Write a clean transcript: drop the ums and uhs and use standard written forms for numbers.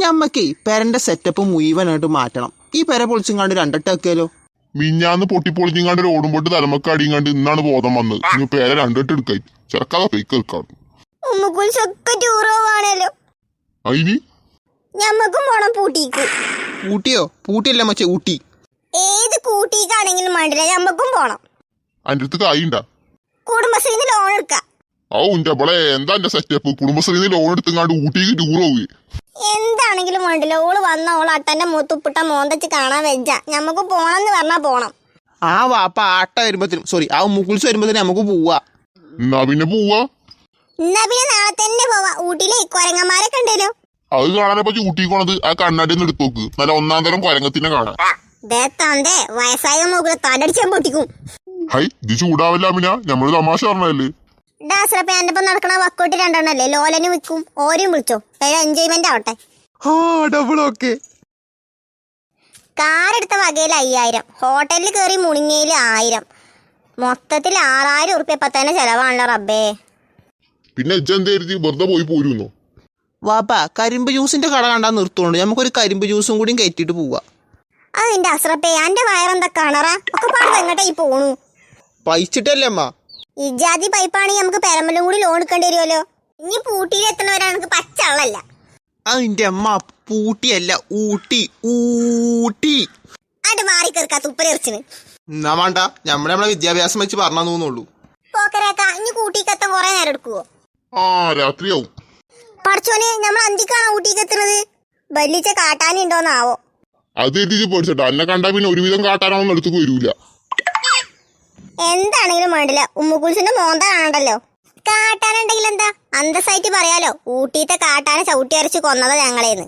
ഞമ്മക്കേ പെരന്റെ setup മുഴുവനായിട്ട് മാറ്റണം. ഈ പെര പൊളിച്ചിങ്ങാണ്ട് രണ്ടെട്ടാക്കിയാലോ? മിഞ്ഞാന്ന് പൊട്ടിപ്പൊളിഞ്ഞിങ്ങാണ്ട് ഒരു ഓടുമ്പോട്ട് തലമക്ക അടിയങ്ങാണ്ട് ഇന്നാണ് ബോധം വന്നത്. ഇനി പേര രണ്ടെട്ട് എടുക്കായി ചെറുക്കാതെ ഫേക്ക് എടുക്കാണ്. അതിന് ഞമ്മക്കും പോണം പൂട്ടിക്ക്. ഊട്ടിയോ? പൂട്ടിയല്ല മച്ചേ, ഊട്ടി. ഏത് കൂട്ടിക്കാണെങ്കിലും വേണ്ടില്ല, ഞമ്മക്കും പോണം. അതിന്റെ അടുത്ത് കായിണ്ടാ? കുടുംബശ്രീന്ന് ലോൺ എടുക്കാം. ഓ എന്റെ ബളെ എന്താ എന്റെ സെറ്റപ്പ്? കുടുംബശ്രീന്ന് ലോൺ എടുത്തങ്ങാണ്ട് ഊട്ടിക്ക് ടൂർ പോവുകയെ. എന്താണെങ്കിലും വേണ്ടില്ല, ഓള് വന്ന ഓള് അട്ടന്റെ മൂത്തുപ്പിട്ട മോന്തച്ച് കാണാൻ വെച്ച ഞമ്മക്ക് പോണെന്ന് പറഞ്ഞാ പോണം. ആ വാപ്പ ആട്ട വരുമ്പത്തിനും ആ മുക്കുൾസ് വരുമ്പത്തിനും നമുക്ക് പോവാ. എന്നാ പിന്നെ പോവാ. എന്നാ പിന്നെ നാളെ തന്നെ പോവാ. ഊട്ടിയിലെ കൊരങ്ങന്മാരൊക്കെ ഉണ്ടല്ലോ. അത് കാണാനെ പറ്റി ഊട്ടിക്ക് പോണത് ആ കണ്ണാടി ഒന്ന് എടുത്തു നോക്ക്. നല്ല ഒന്നാം തരം കൊരങ്ങത്തിനെ കാണാം. തന്തേ വയസ്സായ നോക്കുക തലടിച്ചാൻ പൊട്ടിക്കും. ഹൈ ഇത് ചൂടാവില്ല അമിന, ഞമ്മള് തമാശ പറഞ്ഞല്ലേ. ഡാസ്രപ്പ എന്റെ ഒപ്പം നടക്കണ വക്കോട്ട് രണ്ടെണ്ണല്ലേ, ലോലന് വിൽക്കും. ഓരും വിളിച്ചോ, എൻജോയ്മെന്റ് ആവട്ടെ. കാറെടുത്ത വകയിൽ 5000, ഹോട്ടലിൽ കയറി മുണിങ്ങയില് 1000, മൊത്തത്തിൽ 6000 ഉറുപ്പ്യ ഇപ്പൊ തന്നെ ചെലവാണല്ലോ റബ്ബേ. പിന്നെ എജ്ജെന്തായിരുന്നു വെറുതെ പോയി പോരുന്നോ? വാപ്പ കരിമ്പ് ജ്യൂസിന്റെ കട കണ്ടാ നിർത്തുകൊണ്ട് നമുക്കൊരു കരിമ്പ് ജ്യൂസും കൂടി കയറ്റിട്ട് പോവാ. അതിന്റെ അസ്രപ്പേ എന്റെ വയറെന്താ കാണറാ ഒക്കെ പാടും എങ്ങോട്ടാ ഈ പോണു? പൈച്ചിട്ടല്ലേ അമ്മ? ഇജാതി പൈപ്പാണെങ്കിൽ നമുക്ക് പെരമ്പലും കൂടി ലോൺ എടുക്കേണ്ടി വരുമല്ലോ. ഇനി പൂട്ടിയിൽ എത്തുന്നവരാണ് നമുക്ക് പച്ചവെള്ളല്ല. അതിന്റെ അമ്മ പൂട്ടിയല്ല, ഊട്ടി. ഊട്ടി അണ്ട് മാറി കേൾക്കാ തുപ്പലെറിച്ചിന്. എന്നാ വേണ്ട, നമ്മളെ വിദ്യാഭ്യാസം വെച്ച് പറഞ്ഞു തോന്നുള്ളൂ. പോക്കരാക്ക ഇനി കൂട്ടിക്കെത്താൻ കൊറേ നേരം എടുക്കുവോ? ആ രാത്രിയാവും. പഠിച്ചോനെ നമ്മൾ അന്തിക്കാണോ ഊട്ടിക്ക് എത്തുന്നത്? ബല്ലിച്ച കാട്ടാനുണ്ടോന്നാവോ? അത് എത്തിച്ച് പഠിച്ചട്ടോ, എന്നെ കണ്ടാ പിന്നെ ഒരുവിധം കാട്ടാനൊന്നും എടുത്തു വരൂല. എന്താണെങ്കിലും വേണ്ടില്ല, ഉമ്മുകുൽസിന്റെ മോന്ത കാണണ്ടല്ലോ. കാട്ടാനുണ്ടെങ്കിൽ എന്താ അന്തസ്സായിട്ട് പറയാലോ, ഊട്ടിത്തെ കാട്ടാനെ ചവിട്ടി അരച്ച് കൊന്നതാ ഞങ്ങളേന്ന്.